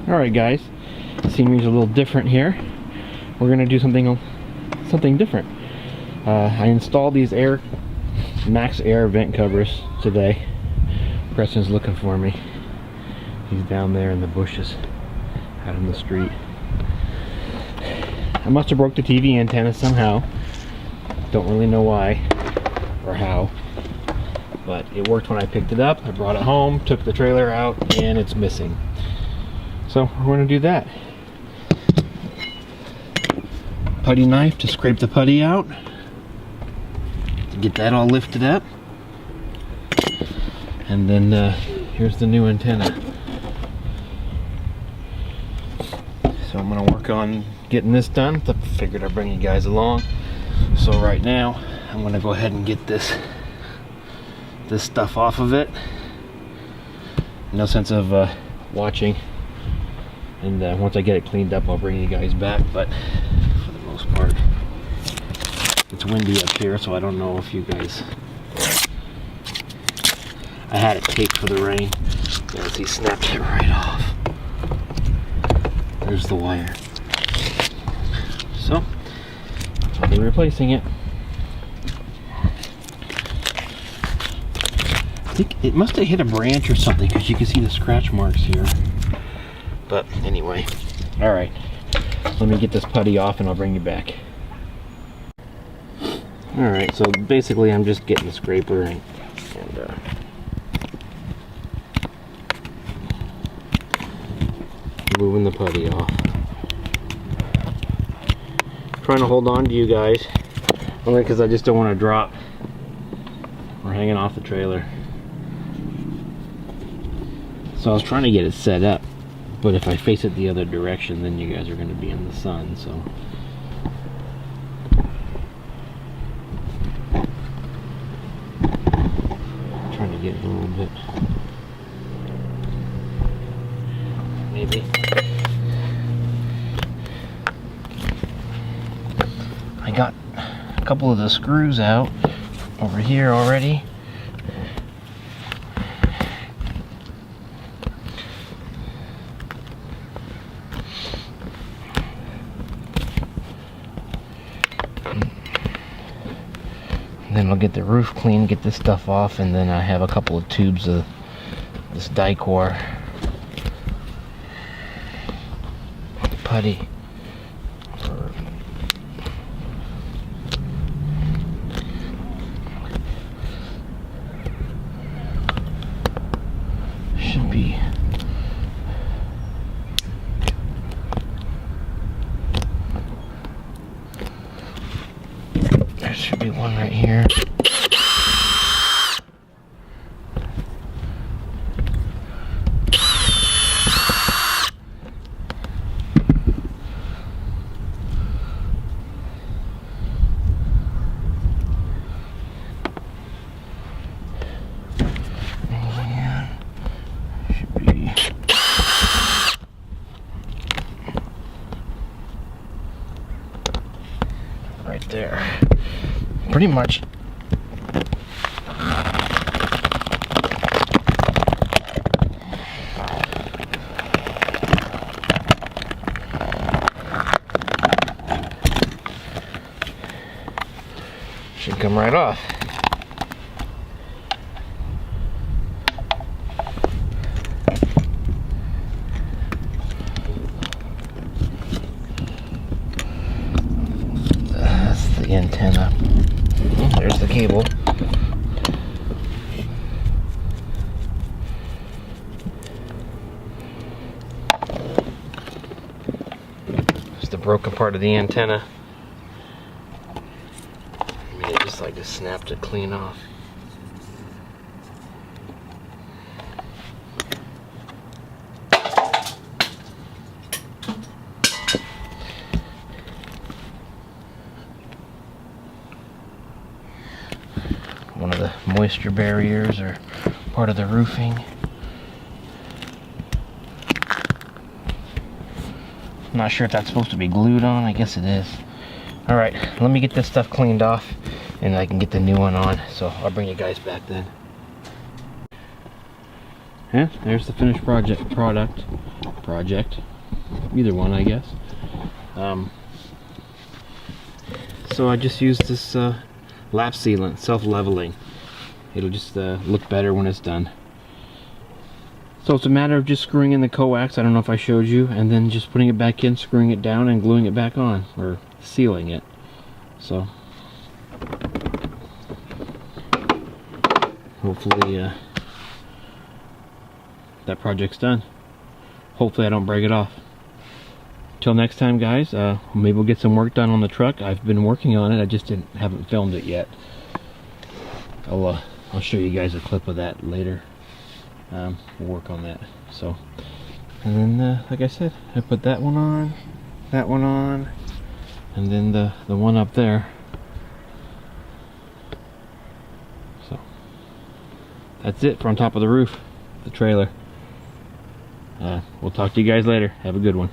Alright guys, scenery's a little different here. We're gonna do something different. I installed these Max Air vent covers today. Preston's looking for me. He's down there in the bushes out in the street. I must have broke the TV antenna somehow. Don't really know why or how, but it worked when I picked it up. I brought it home, took the trailer out, and it's missing. So we're going to do that. Putty knife to scrape the putty out, to get that all lifted up. And then here's the new antenna. So I'm going to work on getting this done. I figured I'd bring you guys along. So right now I'm going to go ahead and get this stuff off of it. No sense of watching. And once I get it cleaned up, I'll bring you guys back. But for the most part, it's windy up here, so I don't know if you guys... I had it taped for the rain. As he snapped it right off. There's the wire. So, I'll be replacing it. I think it must have hit a branch or something, because you can see the scratch marks here. But anyway, alright. Let me get this putty off and I'll bring you back. Alright, so basically I'm just getting the scraper and moving the putty off. Trying to hold on to you guys, only because I just don't want to drop. We're hanging off the trailer. So I was trying to get it set up, but if I face it the other direction, then you guys are going to be in the sun, so. Trying to get it a little bit. Maybe. I got a couple of the screws out over here already. Then I'll get the roof clean, get this stuff off, and then I have a couple of tubes of this Dicor putty. Should be there should be one right here. Right there. Pretty much. Should come right off. Antenna. There's the cable. There's the broken part of the antenna. I mean, it just like just snapped it clean off. One of the moisture barriers or part of the roofing. I'm not sure if that's supposed to be glued on. I guess it is. Alright, let me get this stuff cleaned off and I can get the new one on. So I'll bring you guys back then. Yeah, there's the finished product. project. Either one, I guess. So I just used this lap sealant, self-leveling. It'll just look better when it's done. So it's a matter of just screwing in the coax, I don't know if I showed you, and then just putting it back in, screwing it down, and gluing it back on, or sealing it. So hopefully that project's done. Hopefully I don't break it off. Till next time, guys, maybe we'll get some work done on the truck. I've been working on it, I just haven't filmed it yet. I'll show you guys a clip of that later. We'll work on that. So, and then like I said, I put that one on, and then the one up there. So that's it for on top of the roof, the trailer. We'll talk to you guys later. Have a good one.